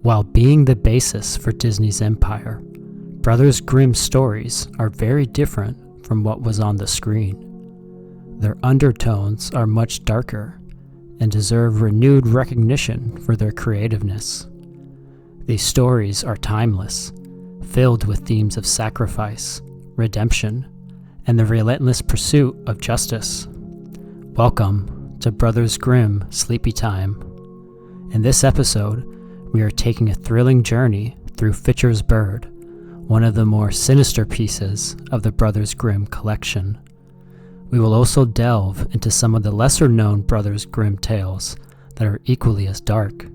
While being the basis for Disney's empire, Brothers Grimm stories are very different from what was on the screen. Their undertones are much darker and deserve renewed recognition for their creativeness. These stories are timeless, filled with themes of sacrifice, redemption, and the relentless pursuit of justice. Welcome to Brothers Grimm Sleepy Time. In this episode, we are taking a thrilling journey through Fitcher's Bird, one of the more sinister pieces of the Brothers Grimm collection. We will also delve into some of the lesser-known Brothers Grimm tales that are equally as dark.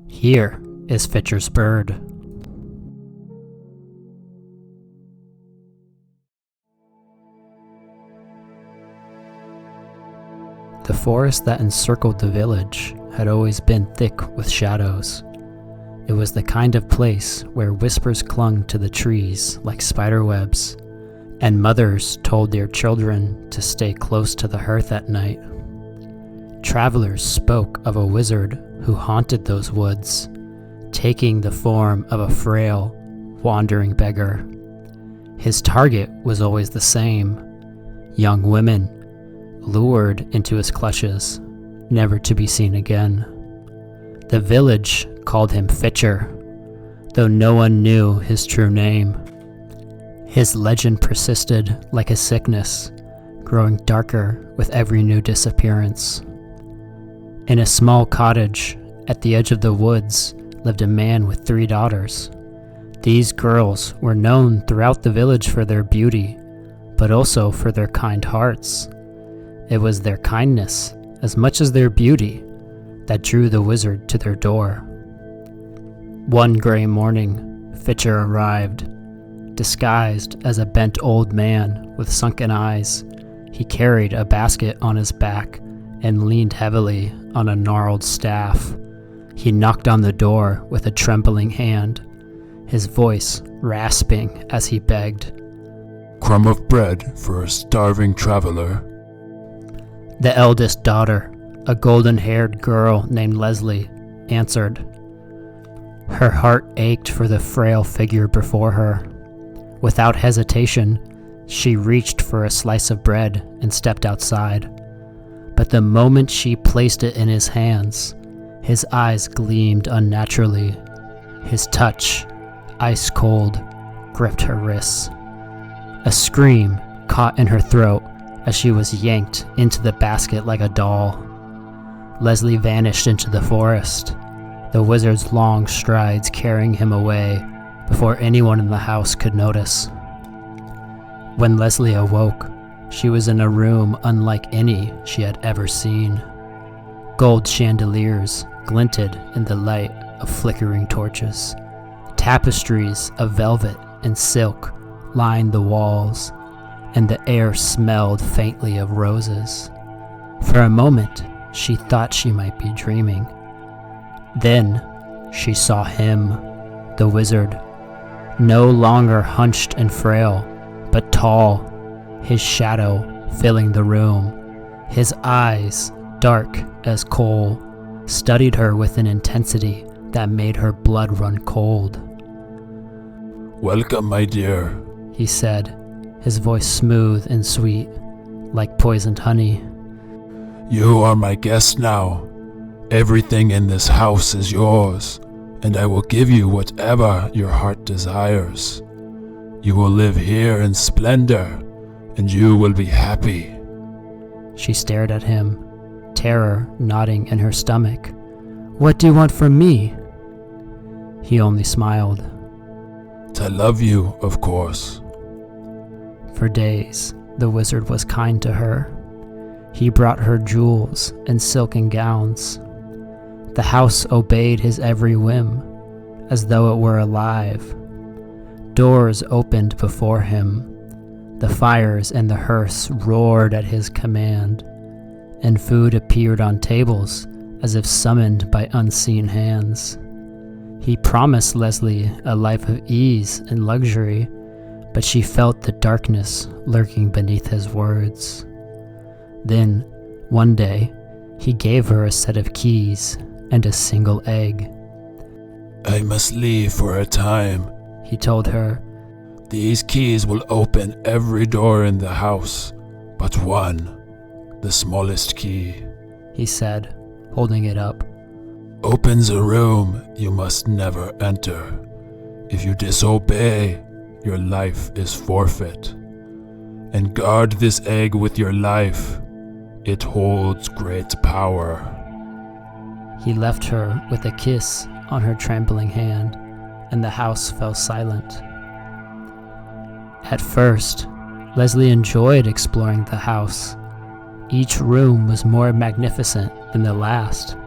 Here is Fitcher's Bird. The forest that encircled the village had always been thick with shadows. It was the kind of place where whispers clung to the trees like spiderwebs, and mothers told their children to stay close to the hearth at night. Travelers spoke of a wizard who haunted those woods, taking the form of a frail, wandering beggar. His target was always the same: young women, lured into his clutches, never to be seen again. The village called him Fitcher, though no one knew his true name. His legend persisted like a sickness, growing darker with every new disappearance. In a small cottage at the edge of the woods lived a man with 3 daughters. These girls were known throughout the village for their beauty, but also for their kind hearts. It was their kindness, as much as their beauty, that drew the wizard to their door. One gray morning, Fitcher arrived. Disguised as a bent old man with sunken eyes, he carried a basket on his back and leaned heavily on a gnarled staff. He knocked on the door with a trembling hand, his voice rasping as he begged, "Crumb of bread for a starving traveler." The eldest daughter, a golden-haired girl named Leslie, answered. Her heart ached for the frail figure before her. Without hesitation, she reached for a slice of bread and stepped outside. But the moment she placed it in his hands, his eyes gleamed unnaturally. His touch, ice cold, gripped her wrists. A scream caught in her throat as she was yanked into the basket like a doll. Leslie vanished into the forest, the wizard's long strides carrying him away before anyone in the house could notice. When Leslie awoke, she was in a room unlike any she had ever seen. Gold chandeliers glinted in the light of flickering torches. Tapestries of velvet and silk lined the walls, and the air smelled faintly of roses. For a moment, she thought she might be dreaming. Then, she saw him, the wizard, no longer hunched and frail, but tall, his shadow filling the room. His eyes, dark as coal, studied her with an intensity that made her blood run cold. "Welcome, my dear," he said, his voice smooth and sweet, like poisoned honey. "You are my guest now. Everything in this house is yours, and I will give you whatever your heart desires. You will live here in splendor, and you will be happy." She stared at him, terror knotting in her stomach. "What do you want from me?" He only smiled. "To love you, of course." For days, the wizard was kind to her. He brought her jewels and silken gowns. The house obeyed his every whim, as though it were alive. Doors opened before him. The fires and the hearths roared at his command, and food appeared on tables as if summoned by unseen hands. He promised Leslie a life of ease and luxury, but she felt the darkness lurking beneath his words. Then, one day, he gave her a set of keys and a single egg. I must leave for a time, he told her. These keys will open every door in the house, but one, the smallest key, he said, holding it up. Opens a room you must never enter. If you disobey, your life is forfeit. And guard this egg with your life. It holds great power. He left her with a kiss on her trembling hand, and the house fell silent. At first, Leslie enjoyed exploring the house. Each room was more magnificent than the last.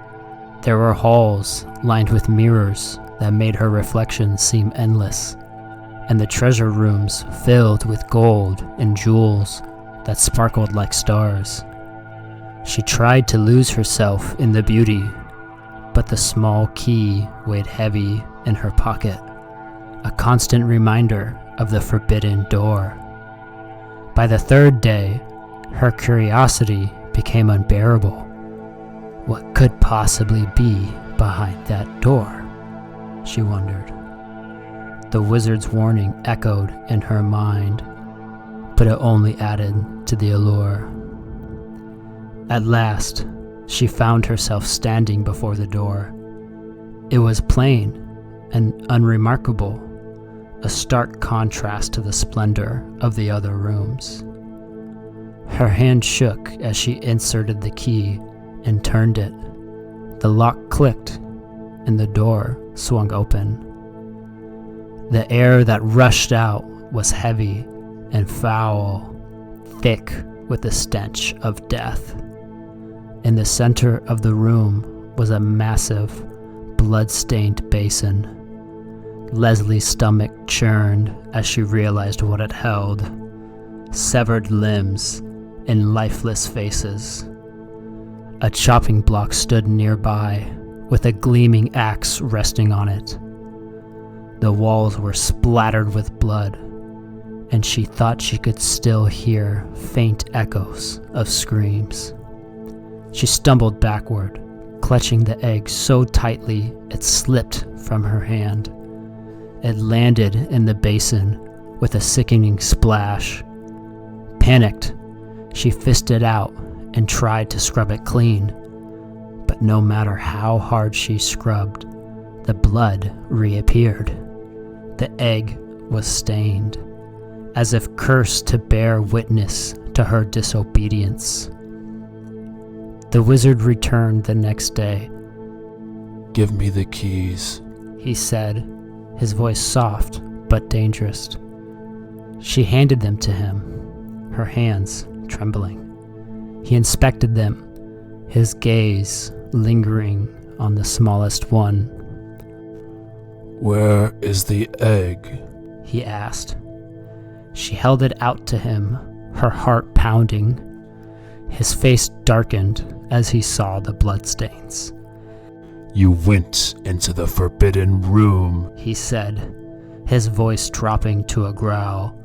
There were halls lined with mirrors that made her reflection seem endless, and the treasure rooms filled with gold and jewels that sparkled like stars. She tried to lose herself in the beauty, but the small key weighed heavy in her pocket, a constant reminder of the forbidden door. By the third day, her curiosity became unbearable. What could possibly be behind that door? She wondered. The wizard's warning echoed in her mind, but it only added to the allure. At last, she found herself standing before the door. It was plain and unremarkable, a stark contrast to the splendor of the other rooms. Her hand shook as she inserted the key and turned it. The lock clicked, and the door swung open. The air that rushed out was heavy and foul, thick with the stench of death. In the center of the room was a massive, blood-stained basin. Leslie's stomach churned as she realized what it held: severed limbs and lifeless faces. A chopping block stood nearby, with a gleaming axe resting on it. The walls were splattered with blood, and she thought she could still hear faint echoes of screams. She stumbled backward, clutching the egg so tightly it slipped from her hand. It landed in the basin with a sickening splash. Panicked, she fisted out and tried to scrub it clean, but no matter how hard she scrubbed, the blood reappeared. The egg was stained, as if cursed to bear witness to her disobedience. The wizard returned the next day. Give me the keys, he said, his voice soft but dangerous. She handed them to him, her hands trembling. He inspected them, his gaze lingering on the smallest one. Where is the egg? He asked. She held it out to him, her heart pounding. His face darkened as he saw the bloodstains. You went into the forbidden room, he said, his voice dropping to a growl.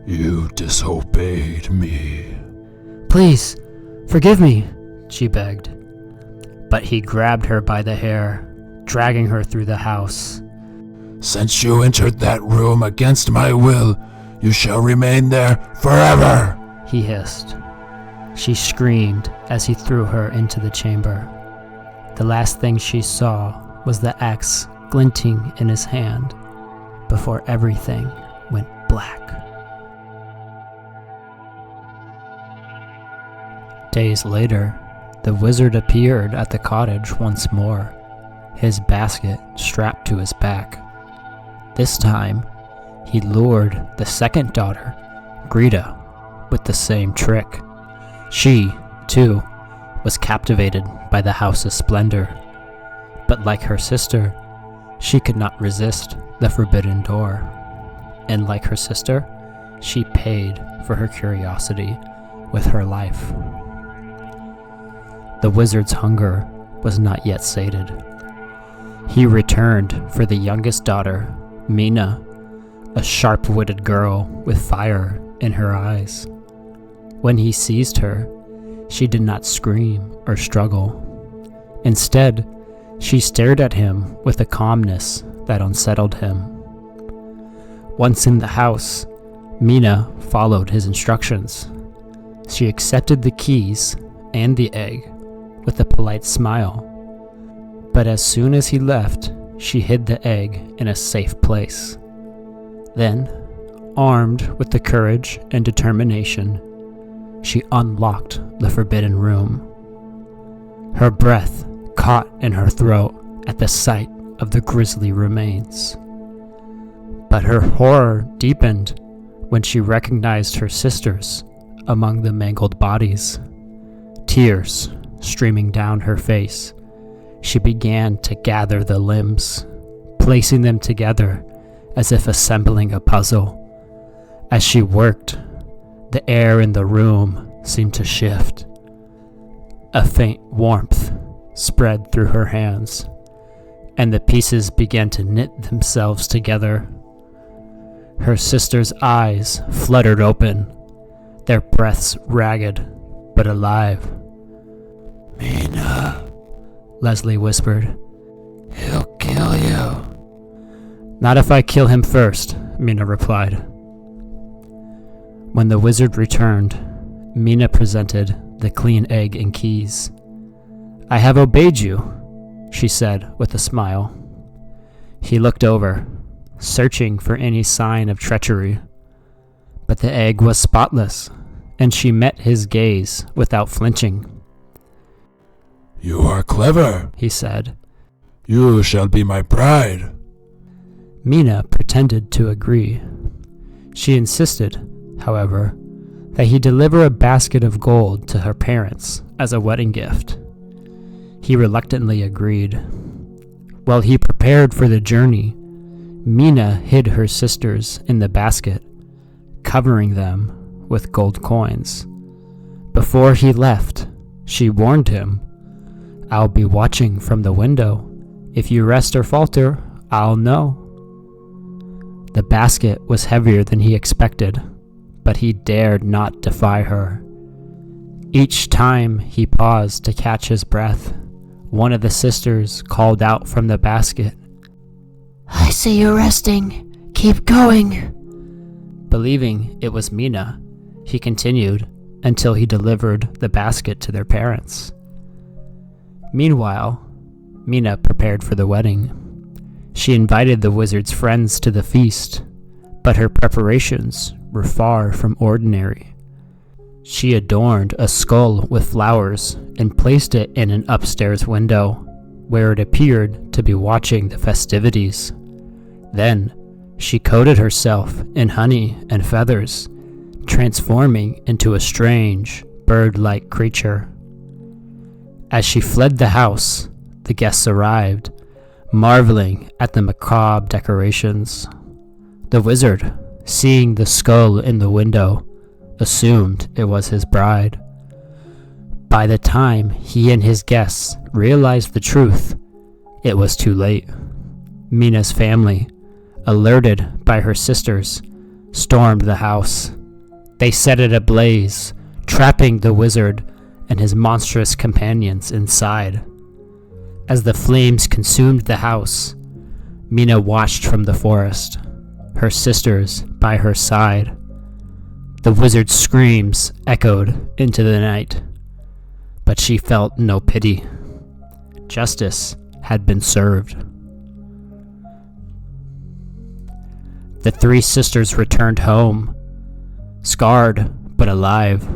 You disobeyed me. Please, forgive me, she begged. But he grabbed her by the hair, dragging her through the house. Since you entered that room against my will, you shall remain there forever, he hissed. She screamed as he threw her into the chamber. The last thing she saw was the axe glinting in his hand before everything went black. Days later, the wizard appeared at the cottage once more, his basket strapped to his back. This time, he lured the second daughter, Greta, with the same trick. She, too, was captivated by the house's splendor, but like her sister, she could not resist the forbidden door. And like her sister, she paid for her curiosity with her life. The wizard's hunger was not yet sated. He returned for the youngest daughter, Mina, a sharp-witted girl with fire in her eyes. When he seized her, she did not scream or struggle. Instead, she stared at him with a calmness that unsettled him. Once in the house, Mina followed his instructions. She accepted the keys and the egg with a polite smile. But as soon as he left, she hid the egg in a safe place. Then, armed with the courage and determination, she unlocked the forbidden room. Her breath caught in her throat at the sight of the grisly remains. But her horror deepened when she recognized her sisters among the mangled bodies. Tears streaming down her face, she began to gather the limbs, placing them together as if assembling a puzzle. As she worked, the air in the room seemed to shift. A faint warmth spread through her hands, and the pieces began to knit themselves together. Her sisters' eyes fluttered open, their breaths ragged but alive. "Mina," Leslie whispered. "he'll kill you." "Not if I kill him first," Mina replied. When the wizard returned, Mina presented the clean egg and keys. "I have obeyed you," she said with a smile. He looked over, searching for any sign of treachery. But the egg was spotless, and she met his gaze without flinching. "You are clever," he said. "You shall be my bride." Mina pretended to agree. She insisted, however, that he deliver a basket of gold to her parents as a wedding gift. He reluctantly agreed. While he prepared for the journey, Mina hid her sisters in the basket, covering them with gold coins. Before he left, she warned him, "I'll be watching from the window. If you rest or falter, I'll know." The basket was heavier than he expected, but he dared not defy her. Each time he paused to catch his breath, one of the sisters called out from the basket, "I see you resting. Keep going." Believing it was Mina, he continued until he delivered the basket to their parents. Meanwhile, Mina prepared for the wedding. She invited the wizard's friends to the feast, but her preparations were far from ordinary. She adorned a skull with flowers and placed it in an upstairs window, where it appeared to be watching the festivities. Then, she coated herself in honey and feathers, transforming into a strange, bird-like creature. As she fled the house, the guests arrived, marveling at the macabre decorations. The wizard, seeing the skull in the window, assumed it was his bride. By the time he and his guests realized the truth, it was too late. Mina's family, alerted by her sisters, stormed the house. They set it ablaze, trapping the wizard and his monstrous companions inside. As the flames consumed the house, Mina watched from the forest, her sisters by her side. The wizard's screams echoed into the night, but she felt no pity. Justice had been served. The three sisters returned home, scarred but alive.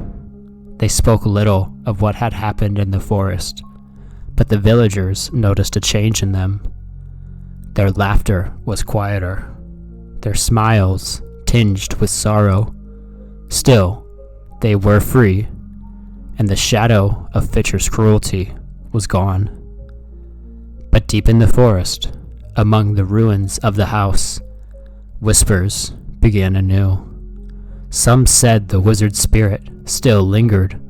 They spoke little of what had happened in the forest, but the villagers noticed a change in them. Their laughter was quieter, their smiles tinged with sorrow. Still, they were free, and the shadow of Fitcher's cruelty was gone. But deep in the forest, among the ruins of the house, whispers began anew. Some said the wizard's spirit still lingered,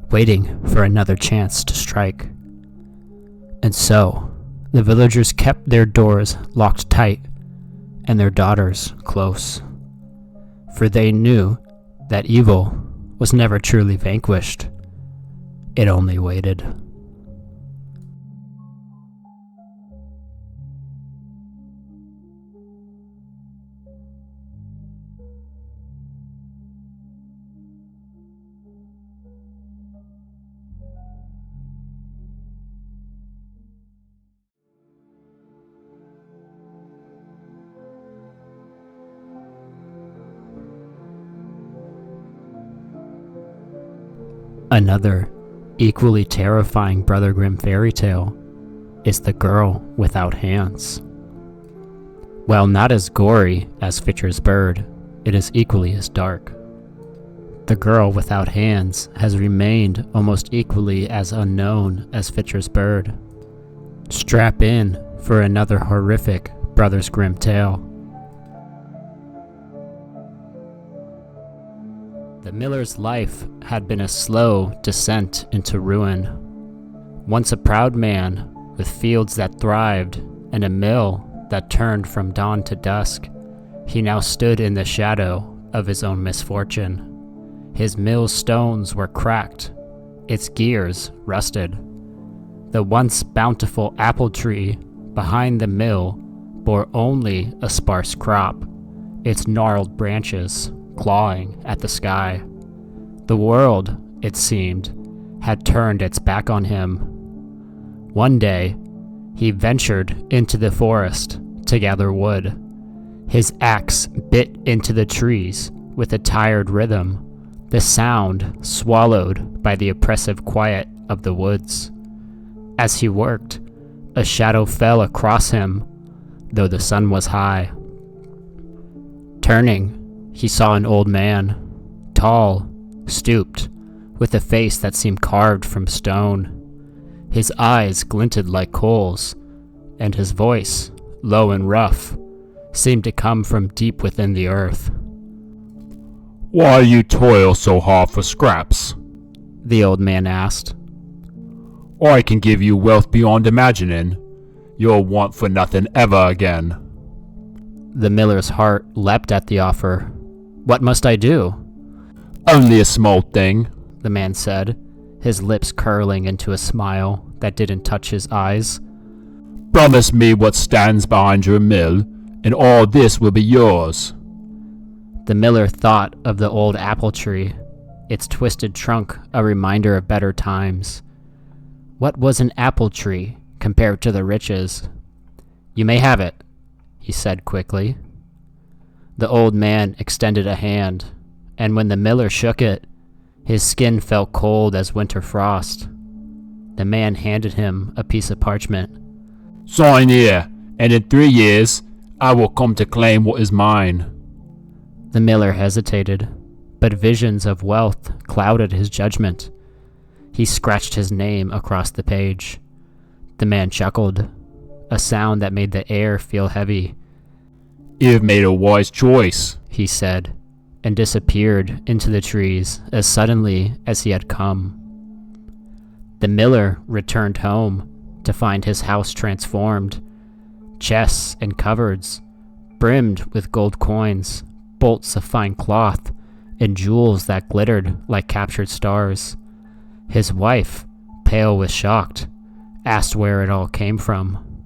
waiting for another chance to strike. And so, the villagers kept their doors locked tight and their daughters close, for they knew that evil was never truly vanquished. It only waited. Another, equally terrifying Brother Grimm fairy tale is The Girl Without Hands. While not as gory as Fitcher's bird, it is equally as dark. The Girl Without Hands has remained almost equally as unknown as Fitcher's bird. Strap in for another horrific Brothers Grimm tale. The miller's life had been a slow descent into ruin. Once a proud man, with fields that thrived and a mill that turned from dawn to dusk, he now stood in the shadow of his own misfortune. His mill's stones were cracked, its gears rusted. The once bountiful apple tree behind the mill bore only a sparse crop, its gnarled branches clawing at the sky. The world, it seemed, had turned its back on him. One day, he ventured into the forest to gather wood. His axe bit into the trees with a tired rhythm, the sound swallowed by the oppressive quiet of the woods. As he worked, a shadow fell across him, though the sun was high. Turning, he saw an old man, tall, stooped, with a face that seemed carved from stone. His eyes glinted like coals, and his voice, low and rough, seemed to come from deep within the earth. Why you toil so hard for scraps? The old man asked. I can give you wealth beyond imagining. You'll want for nothing ever again. The miller's heart leapt at the offer. What must I do? Only a small thing, the man said, his lips curling into a smile that didn't touch his eyes. Promise me what stands behind your mill, and all this will be yours. The miller thought of the old apple tree, its twisted trunk a reminder of better times. What was an apple tree compared to the riches? You may have it, he said quickly. The old man extended a hand, and when the miller shook it, his skin felt cold as winter frost. The man handed him a piece of parchment. Sign here, and in 3 years, I will come to claim what is mine. The miller hesitated, but visions of wealth clouded his judgment. He scratched his name across the page. The man chuckled, a sound that made the air feel heavy. You've made a wise choice, he said, and disappeared into the trees as suddenly as he had come. The miller returned home to find his house transformed. Chests and cupboards, brimmed with gold coins, bolts of fine cloth, and jewels that glittered like captured stars. His wife, pale with shock, asked where it all came from.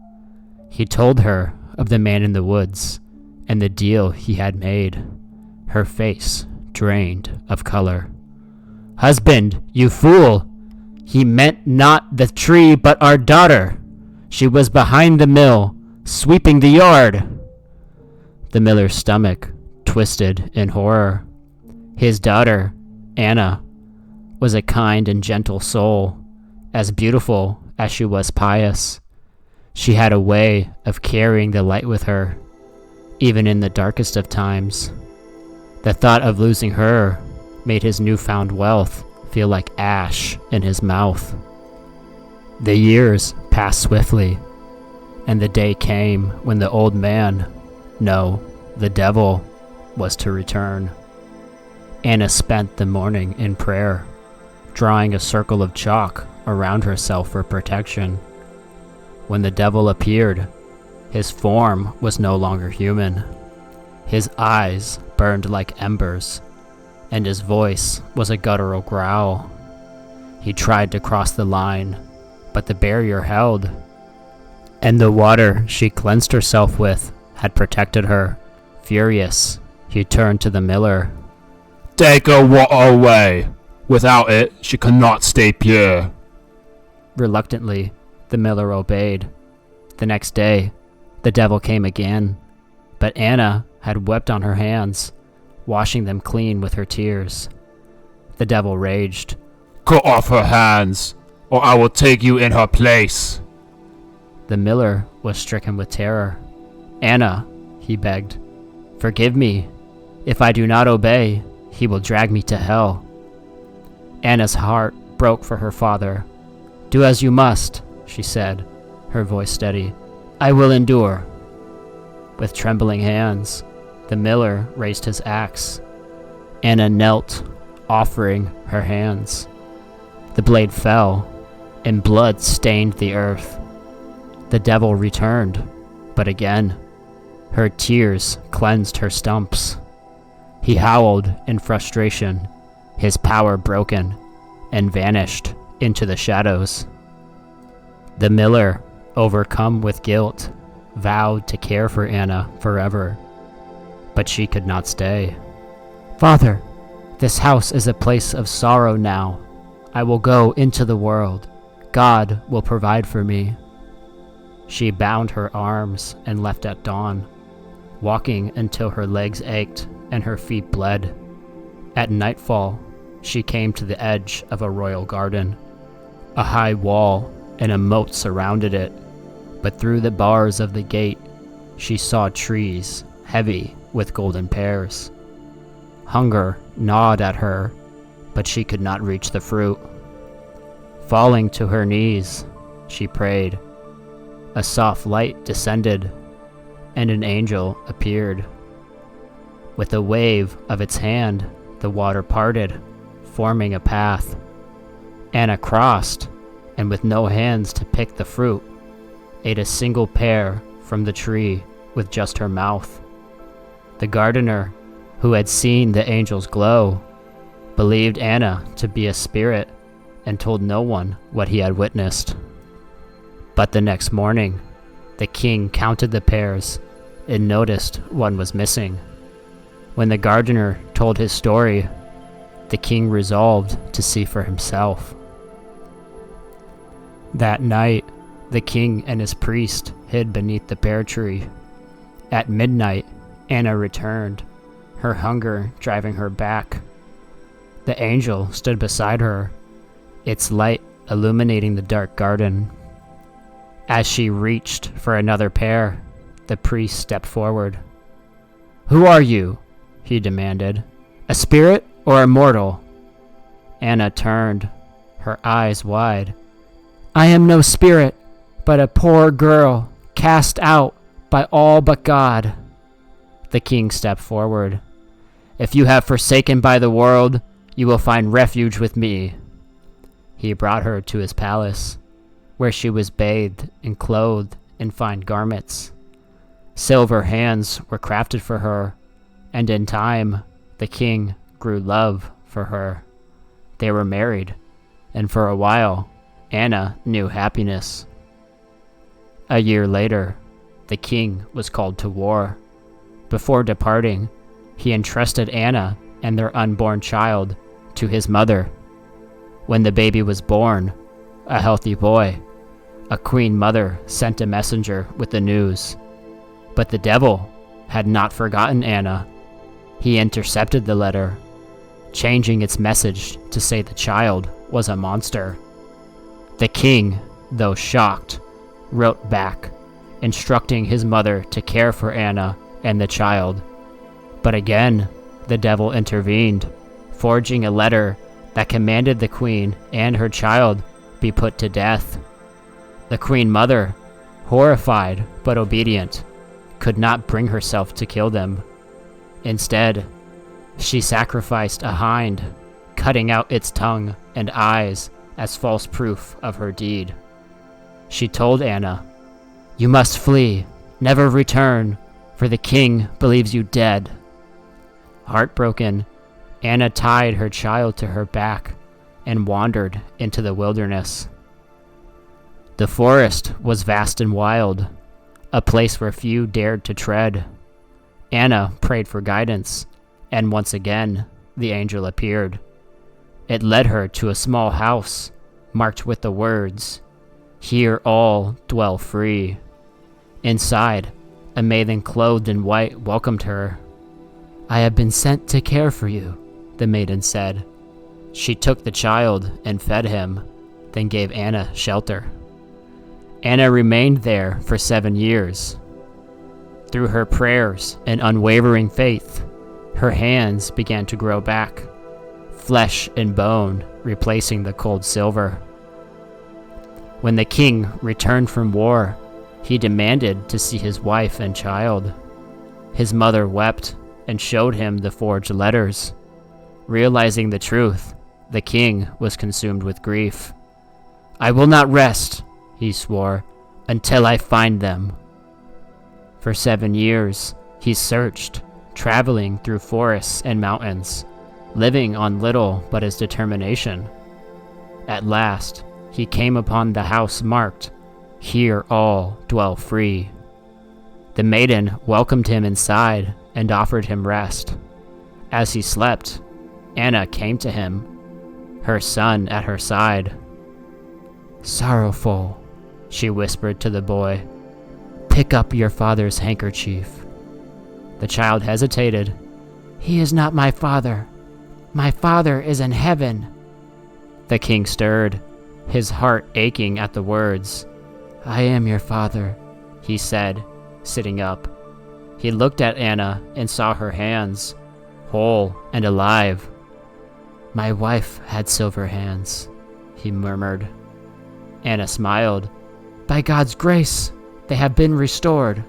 He told her of the man in the woods and the deal he had made. Her face drained of color. Husband, you fool! He meant not the tree but our daughter. She was behind the mill, sweeping the yard. The miller's stomach twisted in horror. His daughter, Anna, was a kind and gentle soul, as beautiful as she was pious. She had a way of carrying the light with her, even in the darkest of times. The thought of losing her made his newfound wealth feel like ash in his mouth. The years passed swiftly, and the day came when the old man, no, the devil, was to return. Anna spent the morning in prayer, drawing a circle of chalk around herself for protection. When the devil appeared, his form was no longer human. His eyes burned like embers, and his voice was a guttural growl. He tried to cross the line, but the barrier held, and the water she cleansed herself with had protected her. Furious, he turned to the miller. Take her water away. Without it, she cannot stay pure. Reluctantly, the miller obeyed. The next day, the devil came again, but Anna had wept on her hands, washing them clean with her tears. The devil raged. Cut off her hands, or I will take you in her place. The miller was stricken with terror. Anna, he begged, forgive me. If I do not obey, he will drag me to hell. Anna's heart broke for her father. Do as you must, she said, her voice steady. I will endure. With trembling hands, the miller raised his axe. Anna knelt, offering her hands. The blade fell, and blood stained the earth. The devil returned, but again, her tears cleansed her stumps. He howled in frustration, his power broken, and vanished into the shadows. The miller, overcome with guilt, vowed to care for Anna forever, but she could not stay. Father, this house is a place of sorrow now. I will go into the world. God will provide for me. She bound her arms and left at dawn, walking until her legs ached and her feet bled. At nightfall, she came to the edge of a royal garden. A high wall and a moat surrounded it, but through the bars of the gate, she saw trees heavy with golden pears. Hunger gnawed at her, but she could not reach the fruit. Falling to her knees, she prayed. A soft light descended, and an angel appeared. With a wave of its hand, the water parted, forming a path. Anna crossed, and with no hands to pick the fruit, ate a single pear from the tree with just her mouth. The gardener, who had seen the angel's glow, believed Anna to be a spirit and told no one what he had witnessed. But the next morning, the king counted the pears and noticed one was missing. When the gardener told his story, the king resolved to see for himself. That night, the king and his priest hid beneath the pear tree. At midnight, Anna returned, her hunger driving her back. The angel stood beside her, its light illuminating the dark garden. As she reached for another pear, the priest stepped forward. "Who are you?" he demanded. "A spirit or a mortal?" Anna turned, her eyes wide. "I am no spirit, but a poor girl cast out by all but God." The king stepped forward. "If you have forsaken by the world, you will find refuge with me." He brought her to his palace, where she was bathed and clothed in fine garments. Silver hands were crafted for her, and in time the king grew love for her. They were married, and for a while Anna knew happiness. A year later, the king was called to war. Before departing, he entrusted Anna and their unborn child to his mother. When the baby was born, a healthy boy, a queen mother sent a messenger with the news. But the devil had not forgotten Anna. He intercepted the letter, changing its message to say the child was a monster. The king, though shocked, wrote back, instructing his mother to care for Anna and the child. But again, the devil intervened, forging a letter that commanded the queen and her child be put to death. The queen mother, horrified but obedient, could not bring herself to kill them. Instead, she sacrificed a hind, cutting out its tongue and eyes as false proof of her deed. She told Anna, "You must flee, never return, for the king believes you dead." Heartbroken, Anna tied her child to her back and wandered into the wilderness. The forest was vast and wild, a place where few dared to tread. Anna prayed for guidance, and once again the angel appeared. It led her to a small house marked with the words, "Here all dwell free." Inside, a maiden clothed in white welcomed her. "I have been sent to care for you," the maiden said. She took the child and fed him, then gave Anna shelter. Anna remained there for 7 years. Through her prayers and unwavering faith, her hands began to grow back, flesh and bone replacing the cold silver. When the king returned from war, he demanded to see his wife and child. His mother wept and showed him the forged letters. Realizing the truth, the king was consumed with grief. "I will not rest," he swore, "until I find them." For 7 years, he searched, traveling through forests and mountains, living on little but his determination. At last, he came upon the house marked, "Here all dwell free." The maiden welcomed him inside and offered him rest. As he slept, Anna came to him, her son at her side. "Sorrowful," she whispered to the boy, "pick up your father's handkerchief." The child hesitated. "He is not my father. My father is in heaven." The king stirred, his heart aching at the words. "I am your father," he said, sitting up. He looked at Anna and saw her hands, whole and alive. "My wife had silver hands," he murmured. Anna smiled. "By God's grace, they have been restored."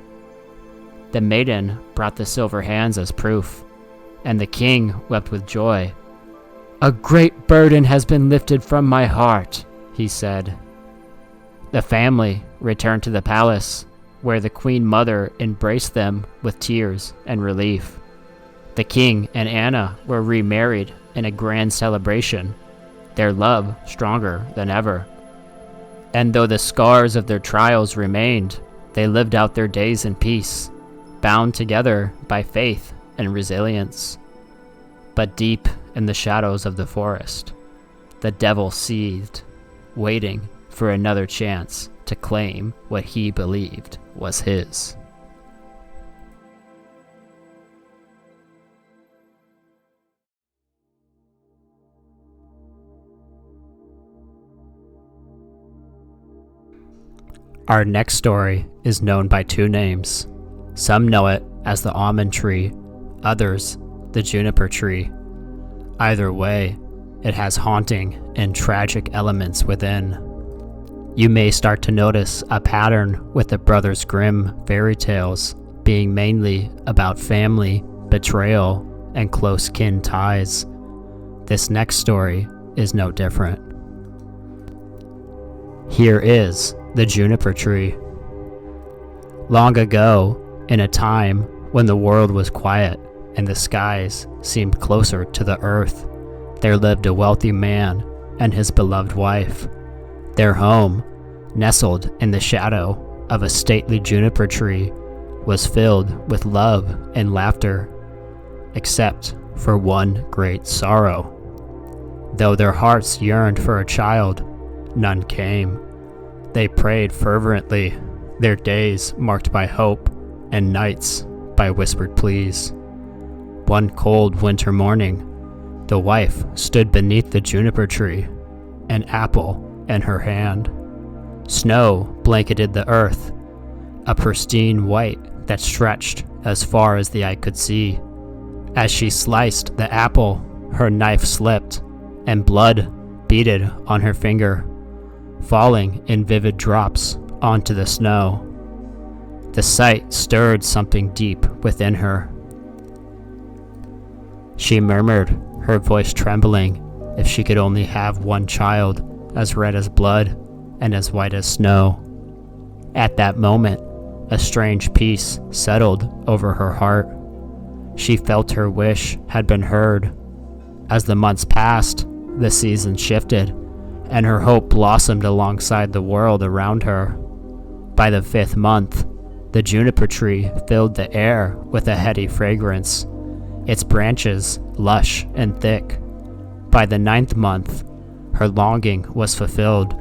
The maiden brought the silver hands as proof, and the king wept with joy. "A great burden has been lifted from my heart," he said. The family returned to the palace, where the queen mother embraced them with tears and relief. The king and Anna were remarried in a grand celebration, their love stronger than ever. And though the scars of their trials remained, they lived out their days in peace, bound together by faith and resilience. But deep in the shadows of the forest, the devil seethed, waiting for another chance to claim what he believed was his. Our next story is known by 2 names. Some know it as the almond tree, others the juniper tree. Either way, it has haunting and tragic elements within. You may start to notice a pattern with the Brothers Grimm fairy tales being mainly about family, betrayal, and close kin ties. This next story is no different. Here is the Juniper Tree. Long ago, in a time when the world was quiet and the skies seemed closer to the earth, there lived a wealthy man and his beloved wife. Their home, nestled in the shadow of a stately juniper tree, was filled with love and laughter, except for one great sorrow. Though their hearts yearned for a child, none came. They prayed fervently, their days marked by hope and nights by whispered pleas. One cold winter morning, the wife stood beneath the juniper tree, an apple in her hand. Snow blanketed the earth, a pristine white that stretched as far as the eye could see. As she sliced the apple, her knife slipped, and blood beaded on her finger, falling in vivid drops onto the snow. The sight stirred something deep within her. She murmured, her voice trembling, if she could only have one child, as red as blood and as white as snow. At that moment, a strange peace settled over her heart. She felt her wish had been heard. As the months passed, the seasons shifted, and her hope blossomed alongside the world around her. By the 5th month, the juniper tree filled the air with a heady fragrance, its branches lush and thick. By the 9th month, her longing was fulfilled.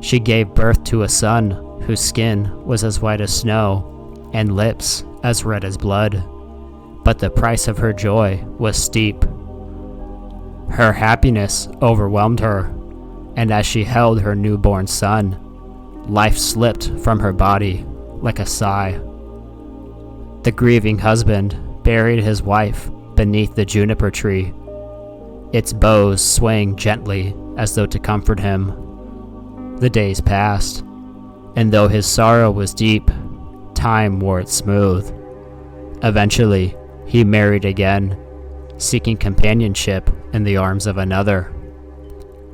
She gave birth to a son whose skin was as white as snow and lips as red as blood. But the price of her joy was steep. Her happiness overwhelmed her, and as she held her newborn son, life slipped from her body like a sigh. The grieving husband buried his wife beneath the juniper tree, its boughs swaying gently as though to comfort him. The days passed, and though his sorrow was deep, time wore it smooth. Eventually, he married again, seeking companionship in the arms of another.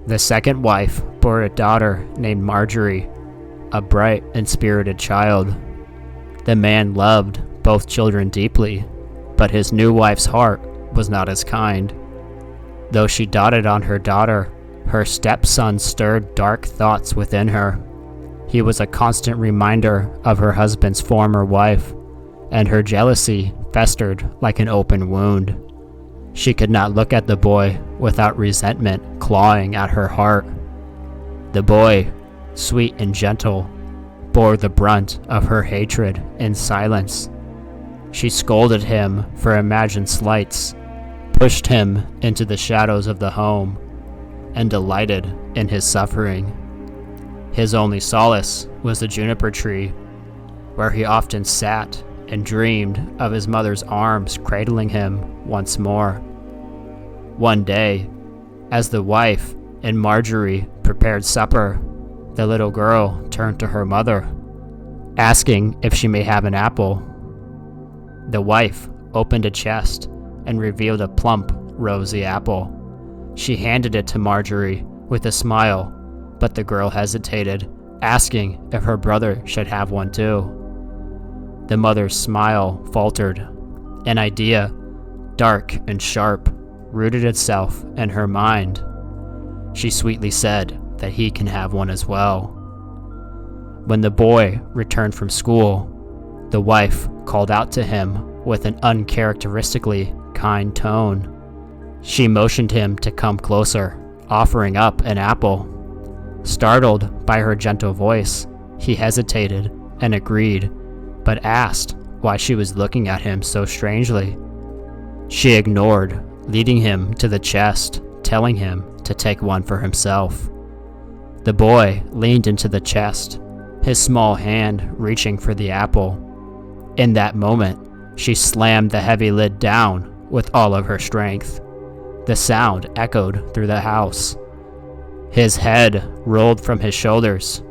The second wife bore a daughter named Marjorie, a bright and spirited child. The man loved both children deeply, but his new wife's heart was not as kind. Though she doted on her daughter, her stepson stirred dark thoughts within her. He was a constant reminder of her husband's former wife, and her jealousy festered like an open wound. She could not look at the boy without resentment clawing at her heart. The boy, sweet and gentle, bore the brunt of her hatred in silence. She scolded him for imagined slights, pushed him into the shadows of the home, and delighted in his suffering. His only solace was the juniper tree, where he often sat and dreamed of his mother's arms cradling him once more. One day, as the wife and Marjorie prepared supper, the little girl turned to her mother, asking if she may have an apple. The wife opened a chest and revealed a plump, rosy apple. She handed it to Marjorie with a smile, but the girl hesitated, asking if her brother should have one too. The mother's smile faltered. An idea, dark and sharp, rooted itself in her mind. She sweetly said that he can have one as well. When the boy returned from school, the wife called out to him with an uncharacteristically kind tone. She motioned him to come closer, offering up an apple. Startled by her gentle voice, he hesitated and agreed, but asked why she was looking at him so strangely. She ignored, leading him to the chest, telling him to take one for himself. The boy leaned into the chest, his small hand reaching for the apple. In that moment, she slammed the heavy lid down with all of her strength. The sound echoed through the house. His head rolled from his shoulders,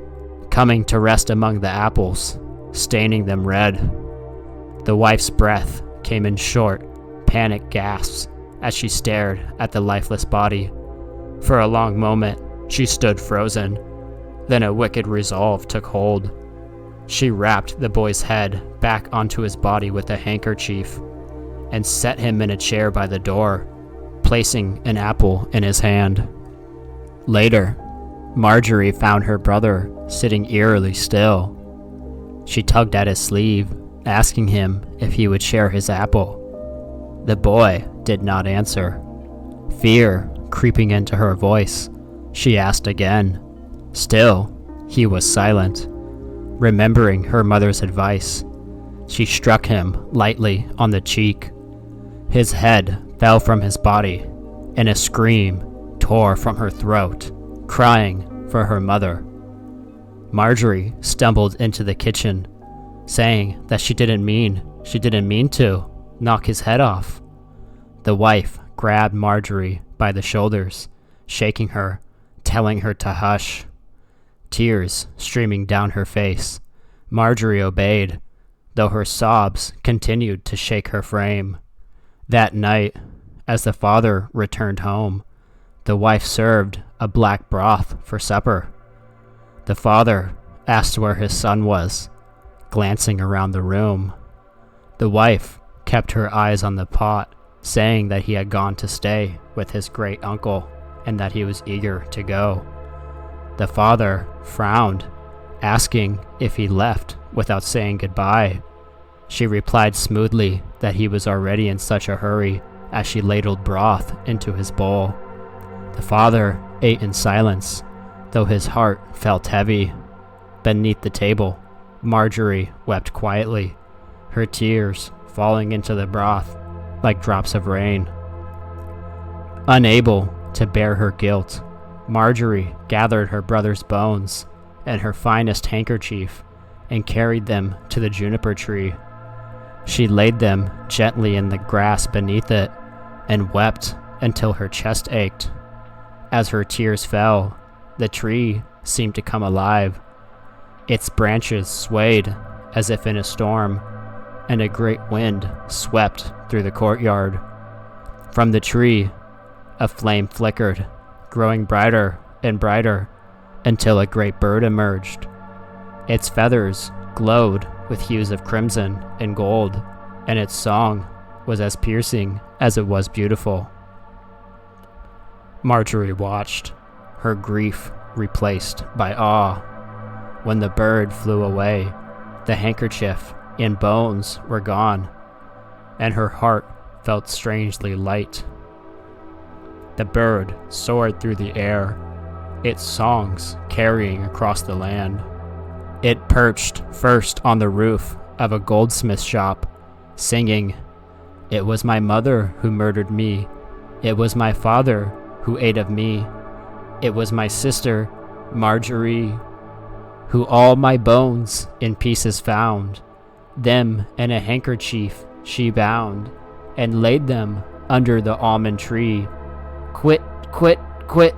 coming to rest among the apples, staining them red. The wife's breath came in short, panicked gasps as she stared at the lifeless body. For a long moment, she stood frozen. Then a wicked resolve took hold. She wrapped the boy's head back onto his body with a handkerchief and set him in a chair by the door, placing an apple in his hand. Later, Marjorie found her brother sitting eerily still. She tugged at his sleeve, asking him if he would share his apple. The boy did not answer. Fear creeping into her voice, she asked again. Still, he was silent. Remembering her mother's advice, she struck him lightly on the cheek. His head fell from his body, and a scream tore from her throat, crying for her mother. Marjorie stumbled into the kitchen, saying that she didn't mean to knock his head off. The wife grabbed Marjorie by the shoulders, shaking her, telling her to hush. Tears streaming down her face, Marjorie obeyed, though her sobs continued to shake her frame. That night, as the father returned home, the wife served a black broth for supper. The father asked where his son was, glancing around the room. The wife kept her eyes on the pot, saying that he had gone to stay with his great uncle and that he was eager to go. The father frowned, asking if he left without saying goodbye. She replied smoothly that he was already in such a hurry as she ladled broth into his bowl. The father ate in silence, though his heart felt heavy. Beneath the table, Marjorie wept quietly, her tears falling into the broth like drops of rain. Unable to bear her guilt, Marjorie gathered her brother's bones and her finest handkerchief and carried them to the juniper tree. She laid them gently in the grass beneath it and wept until her chest ached. As her tears fell, the tree seemed to come alive. Its branches swayed as if in a storm, and a great wind swept through the courtyard. From the tree, a flame flickered, growing brighter and brighter until a great bird emerged. Its feathers glowed with hues of crimson and gold, and its song was as piercing as it was beautiful. Marjorie watched, her grief replaced by awe. When the bird flew away, the handkerchief and bones were gone, and her heart felt strangely light. The bird soared through the air, its songs carrying across the land. It perched first on the roof of a goldsmith shop, singing, "It was my mother who murdered me. It was my father who ate of me. It was my sister, Marjorie, who all my bones in pieces found. Them in a handkerchief she bound, and laid them under the almond tree. Quit, quit, quit,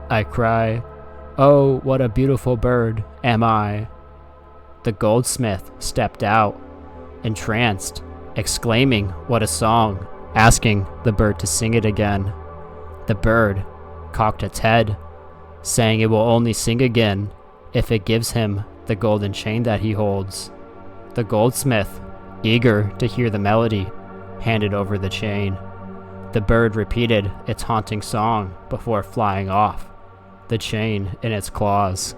I cry. Oh, what a beautiful bird am I." The goldsmith stepped out, entranced, exclaiming, "What a song!" asking the bird to sing it again. The bird cocked its head, saying it will only sing again if it gives him the golden chain that he holds. The goldsmith, eager to hear the melody, handed over the chain. The bird repeated its haunting song before flying off, the chain in its claws.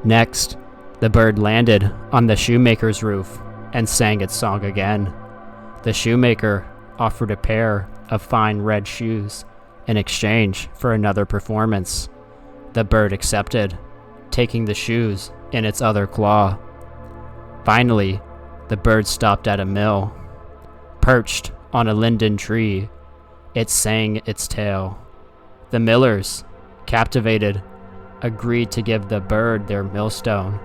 Next, the bird landed on the shoemaker's roof and sang its song again. The shoemaker offered a pair of fine red shoes in exchange for another performance. The bird accepted, taking the shoes in its other claw. Finally, the bird stopped at a mill. Perched on a linden tree, it sang its tale. The millers, captivated, agreed to give the bird their millstone.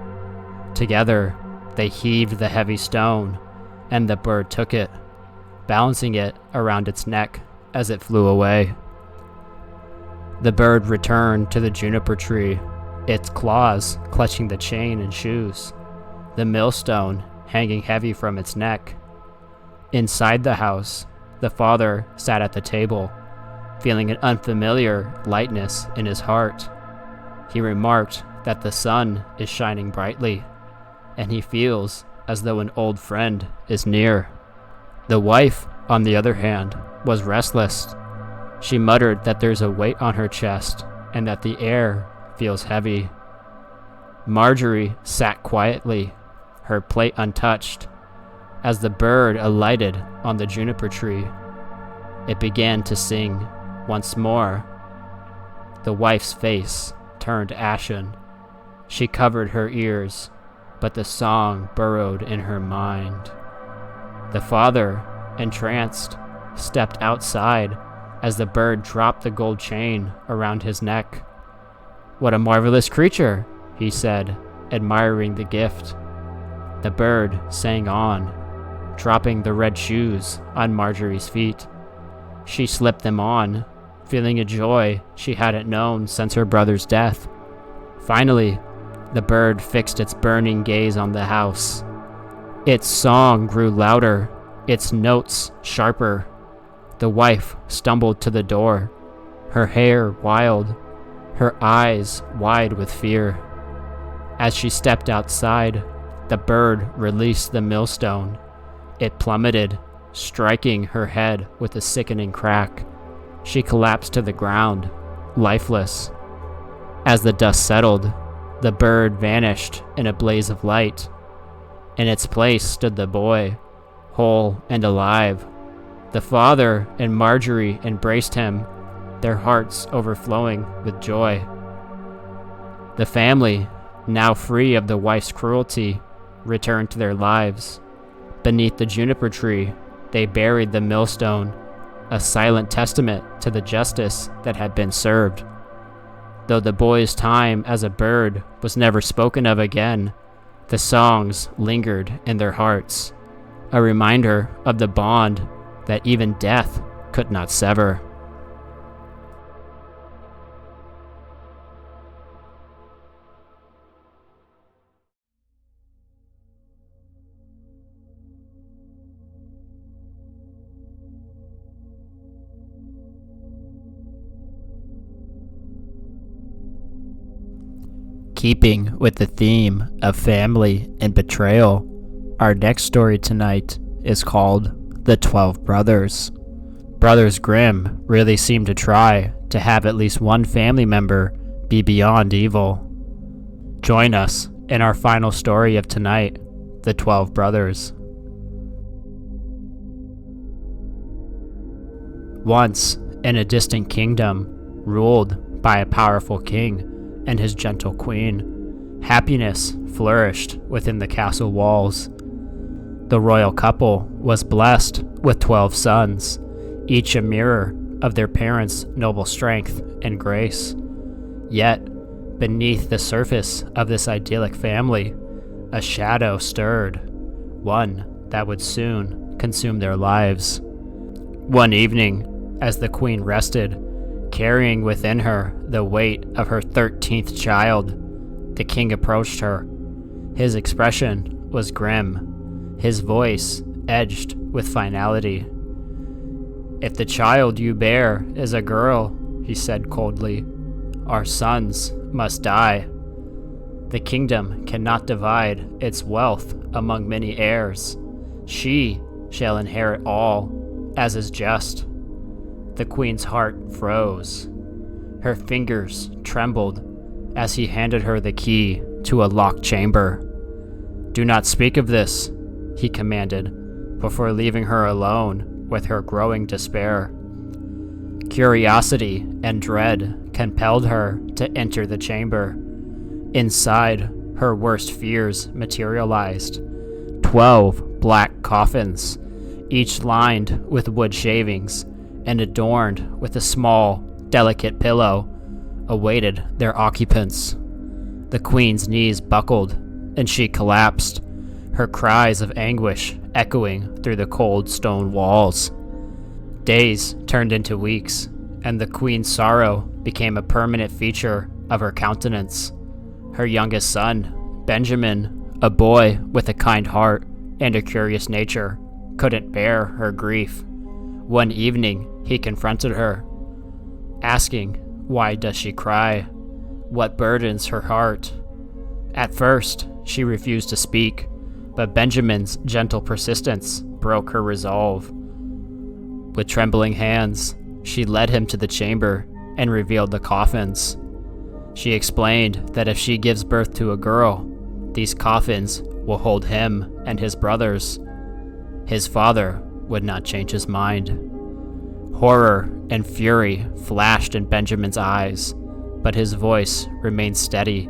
Together, they heaved the heavy stone, and the bird took it, balancing it around its neck as it flew away. The bird returned to the juniper tree, its claws clutching the chain and shoes, the millstone hanging heavy from its neck. Inside the house, the father sat at the table, feeling an unfamiliar lightness in his heart. He remarked that the sun is shining brightly, and he feels as though an old friend is near. The wife, on the other hand, was restless. She muttered that there's a weight on her chest and that the air feels heavy. Marjorie sat quietly, her plate untouched. As the bird alighted on the juniper tree, it began to sing once more. The wife's face turned ashen. She covered her ears, but the song burrowed in her mind. The father, entranced, stepped outside as the bird dropped the gold chain around his neck. "What a marvelous creature," he said, admiring the gift. The bird sang on, dropping the red shoes on Marjorie's feet. She slipped them on, feeling a joy she hadn't known since her brother's death. Finally, the bird fixed its burning gaze on the house. Its song grew louder, its notes sharper. The wife stumbled to the door, her hair wild, her eyes wide with fear. As she stepped outside, the bird released the millstone. It plummeted, striking her head with a sickening crack. She collapsed to the ground, lifeless. As the dust settled, the bird vanished in a blaze of light. In its place stood the boy, whole and alive. The father and Marjorie embraced him, their hearts overflowing with joy. The family, now free of the wife's cruelty, returned to their lives. Beneath the juniper tree, they buried the millstone, a silent testament to the justice that had been served. Though the boy's time as a bird was never spoken of again, the songs lingered in their hearts, a reminder of the bond that even death could not sever. Keeping with the theme of family and betrayal, our next story tonight is called The 12 Brothers. Brothers Grimm really seem to try to have at least one family member be beyond evil. Join us in our final story of tonight, The 12 Brothers. Once, in a distant kingdom, ruled by a powerful king and his gentle queen, happiness flourished within the castle walls. The royal couple was blessed with 12 sons, each a mirror of their parents' noble strength and grace. Yet, beneath the surface of this idyllic family, a shadow stirred, one that would soon consume their lives. One evening, as the queen rested, carrying within her the weight of her 13th child, the king approached her. His expression was grim, his voice edged with finality. "If the child you bear is a girl," he said coldly, "our sons must die. The kingdom cannot divide its wealth among many heirs. She shall inherit all, as is just." The queen's heart froze. Her fingers trembled as he handed her the key to a locked chamber. "Do not speak of this," he commanded, before leaving her alone with her growing despair. Curiosity and dread compelled her to enter the chamber. Inside, her worst fears materialized. 12 black coffins, each lined with wood shavings and adorned with a small, delicate pillow, awaited their occupants. The queen's knees buckled, and she collapsed, her cries of anguish echoing through the cold stone walls. Days turned into weeks, and the queen's sorrow became a permanent feature of her countenance. Her youngest son, Benjamin, a boy with a kind heart and a curious nature, couldn't bear her grief. One evening, he confronted her, asking, why does she cry? What burdens her heart? At first, she refused to speak, but Benjamin's gentle persistence broke her resolve. With trembling hands, she led him to the chamber and revealed the coffins. She explained that if she gives birth to a girl, these coffins will hold him and his brothers. His father would not change his mind. Horror and fury flashed in Benjamin's eyes, but his voice remained steady,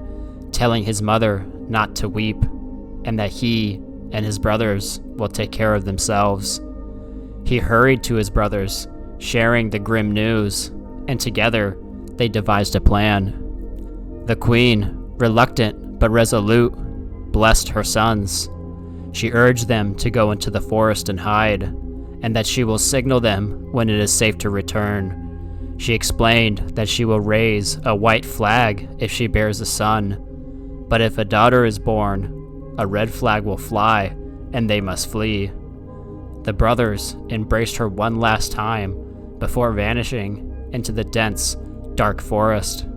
telling his mother not to weep, and that he and his brothers will take care of themselves. He hurried to his brothers, sharing the grim news, and together they devised a plan. The queen, reluctant but resolute, blessed her sons. She urged them to go into the forest and hide, and that she will signal them when it is safe to return. She explained that she will raise a white flag if she bears a son, but if a daughter is born, a red flag will fly, and they must flee. The brothers embraced her one last time before vanishing into the dense, dark forest.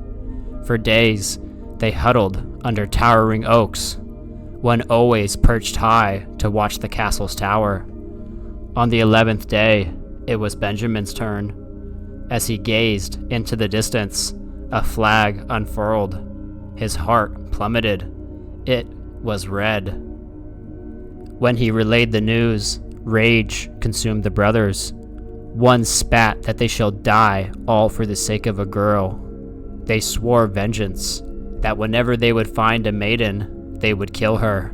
For days, they huddled under towering oaks, one always perched high to watch the castle's tower. On the 11th day, it was Benjamin's turn. As he gazed into the distance, a flag unfurled. His heart plummeted. It was red. When he relayed the news, rage consumed the brothers. One spat that they shall die, all for the sake of a girl. They swore vengeance, that whenever they would find a maiden, they would kill her.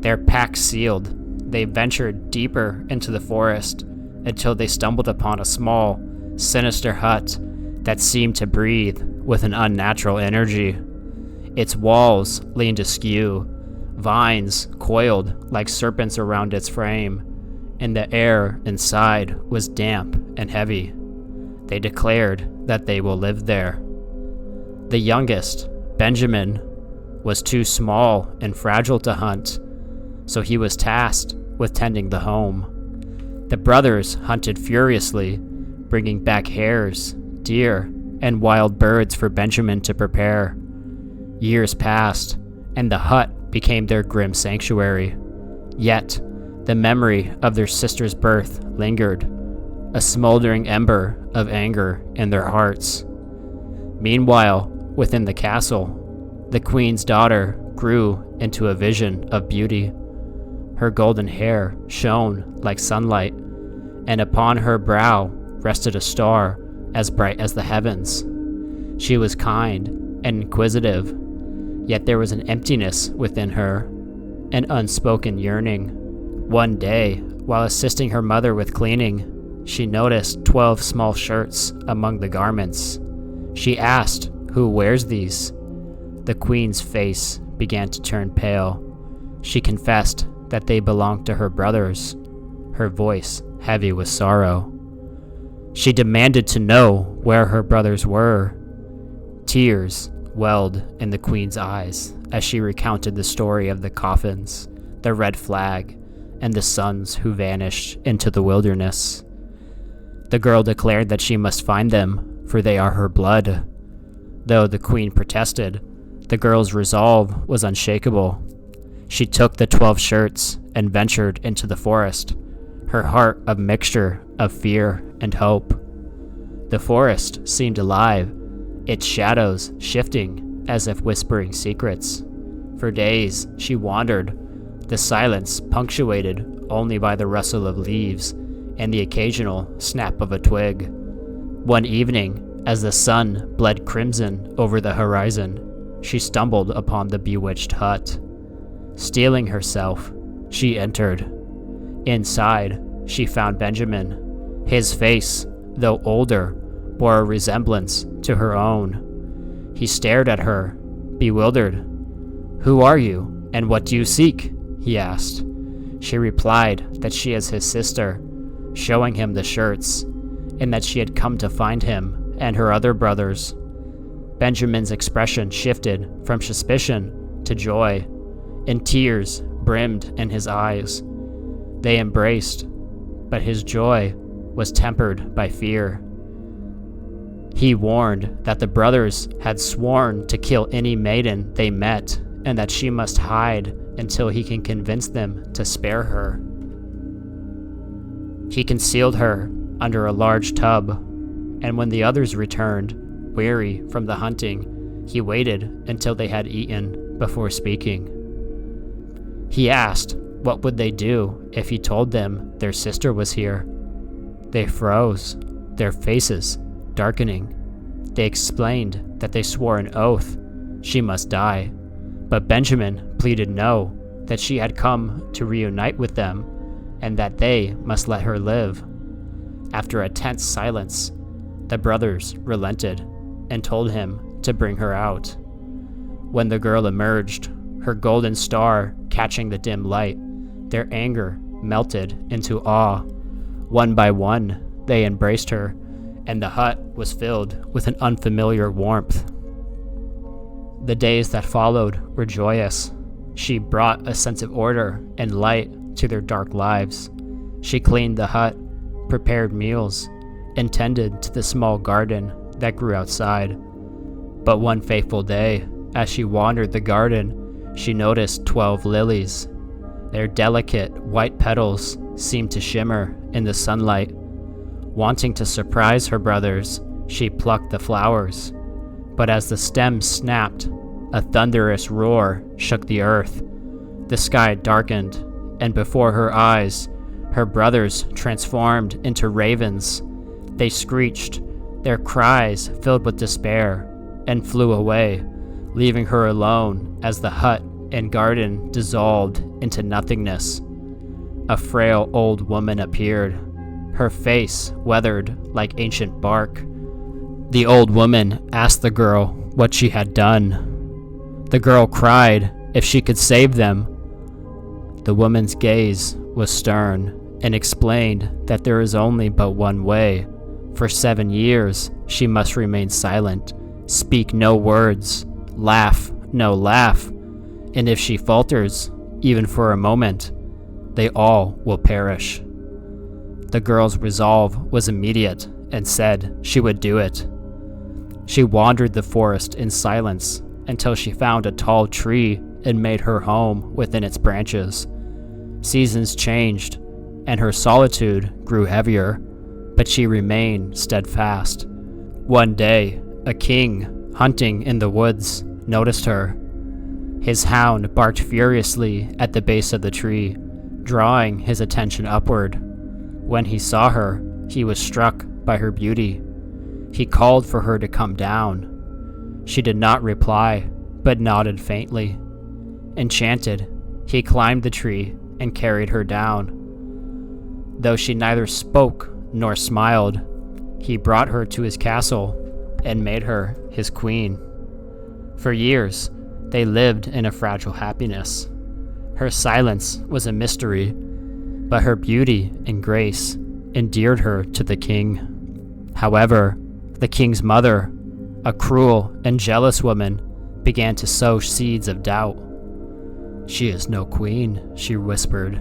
Their pact sealed, they ventured deeper into the forest, until they stumbled upon a small, sinister hut that seemed to breathe with an unnatural energy. Its walls leaned askew, vines coiled like serpents around its frame, and the air inside was damp and heavy. They declared that they will live there. The youngest, Benjamin, was too small and fragile to hunt, so he was tasked with tending the home. The brothers hunted furiously, bringing back hares, deer, and wild birds for Benjamin to prepare. Years passed, and the hut became their grim sanctuary. Yet, the memory of their sister's birth lingered, a smoldering ember of anger in their hearts. Meanwhile, within the castle, the queen's daughter grew into a vision of beauty. Her golden hair shone like sunlight, and upon her brow rested a star as bright as the heavens. She was kind and inquisitive, yet there was an emptiness within her, an unspoken yearning. One day, while assisting her mother with cleaning, she noticed 12 small shirts among the garments. She asked, "Who wears these?" The queen's face began to turn pale. She confessed that they belonged to her brothers, her voice heavy with sorrow. She demanded to know where her brothers were. Tears welled in the queen's eyes as she recounted the story of the coffins, the red flag, and the sons who vanished into the wilderness. The girl declared that she must find them, for they are her blood. Though the queen protested, the girl's resolve was unshakable. She took the 12 shirts and ventured into the forest, her heart a mixture of fear and hope. The forest seemed alive, its shadows shifting as if whispering secrets. For days she wandered, the silence punctuated only by the rustle of leaves and the occasional snap of a twig. One evening, as the sun bled crimson over the horizon, she stumbled upon the bewitched hut. Steeling herself, she entered. Inside, she found Benjamin. His face, though older, bore a resemblance to her own. He stared at her, bewildered. "Who are you, and what do you seek?" he asked. She replied that she is his sister, showing him the shirts, and that she had come to find him and her other brothers. Benjamin's expression shifted from suspicion to joy, and tears brimmed in his eyes. They embraced, but his joy was tempered by fear. He warned that the brothers had sworn to kill any maiden they met, and that she must hide until he can convince them to spare her. He concealed her under a large tub, and when the others returned, weary from the hunting, he waited until they had eaten before speaking. He asked what would they do if he told them their sister was here. They froze, their faces darkening. They explained that they swore an oath she must die, but Benjamin pleaded no, that she had come to reunite with them, and that they must let her live. After a tense silence, the brothers relented and told him to bring her out. When the girl emerged, her golden star catching the dim light, their anger melted into awe. One by one, they embraced her, and the hut was filled with an unfamiliar warmth. The days that followed were joyous. She brought a sense of order and light to their dark lives. She cleaned the hut, prepared meals, and tended to the small garden that grew outside. But one fateful day, as she wandered the garden, she noticed 12 lilies. Their delicate white petals seemed to shimmer in the sunlight. Wanting to surprise her brothers, she plucked the flowers. But as the stems snapped, a thunderous roar shook the earth. The sky darkened, and before her eyes, her brothers transformed into ravens. They screeched, their cries filled with despair, and flew away, leaving her alone as the hut and garden dissolved into nothingness. A frail old woman appeared, her face weathered like ancient bark. The old woman asked the girl what she had done. The girl cried if she could save them. The woman's gaze was stern and explained that there is only but one way. For 7 years, she must remain silent, speak no words, laugh no laugh, and if she falters, even for a moment, they all will perish. The girl's resolve was immediate and said she would do it. She wandered the forest in silence until she found a tall tree and made her home within its branches. Seasons changed, and her solitude grew heavier, but she remained steadfast. One day, a king, hunting in the woods, noticed her. His hound barked furiously at the base of the tree, drawing his attention upward. When he saw her, he was struck by her beauty. He called for her to come down. She did not reply, but nodded faintly. Enchanted, he climbed the tree and carried her down. Though she neither spoke nor smiled, he brought her to his castle and made her his queen. For years, they lived in a fragile happiness. Her silence was a mystery, but her beauty and grace endeared her to the king. However, the king's mother, a cruel and jealous woman, began to sow seeds of doubt. "She is no queen," she whispered.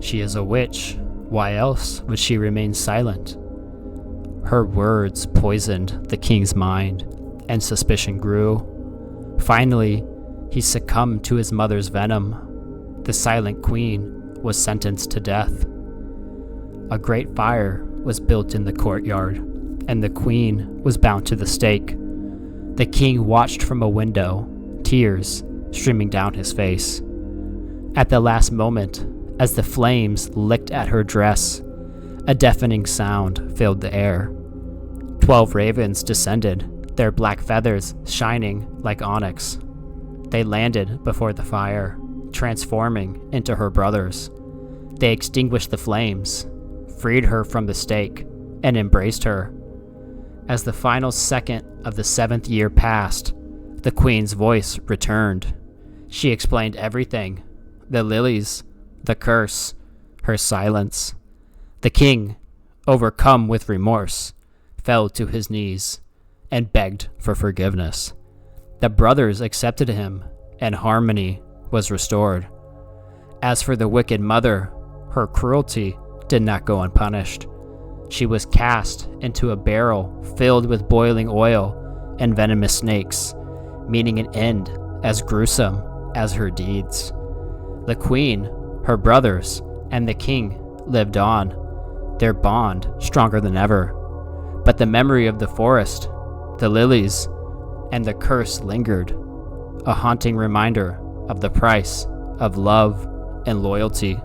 "She is a witch. Why else would she remain silent?" Her words poisoned the king's mind, and suspicion grew. Finally, he succumbed to his mother's venom. The silent queen was sentenced to death. A great fire was built in the courtyard, and the queen was bound to the stake. The king watched from a window, tears streaming down his face. At the last moment, as the flames licked at her dress, a deafening sound filled the air. 12 ravens descended, their black feathers shining like onyx. They landed before the fire, transforming into her brothers. They extinguished the flames, freed her from the stake, and embraced her. As the final second of the 7th year passed, the queen's voice returned. She explained everything: the lilies, the curse, her silence. The king, overcome with remorse, fell to his knees and begged for forgiveness. The brothers accepted him, and harmony was restored. As for the wicked mother, her cruelty did not go unpunished. She was cast into a barrel filled with boiling oil and venomous snakes, meeting an end as gruesome as her deeds. The queen, her brothers, and the king lived on, their bond stronger than ever. But the memory of the forest, the lilies, and the curse lingered, a haunting reminder of the price of love and loyalty.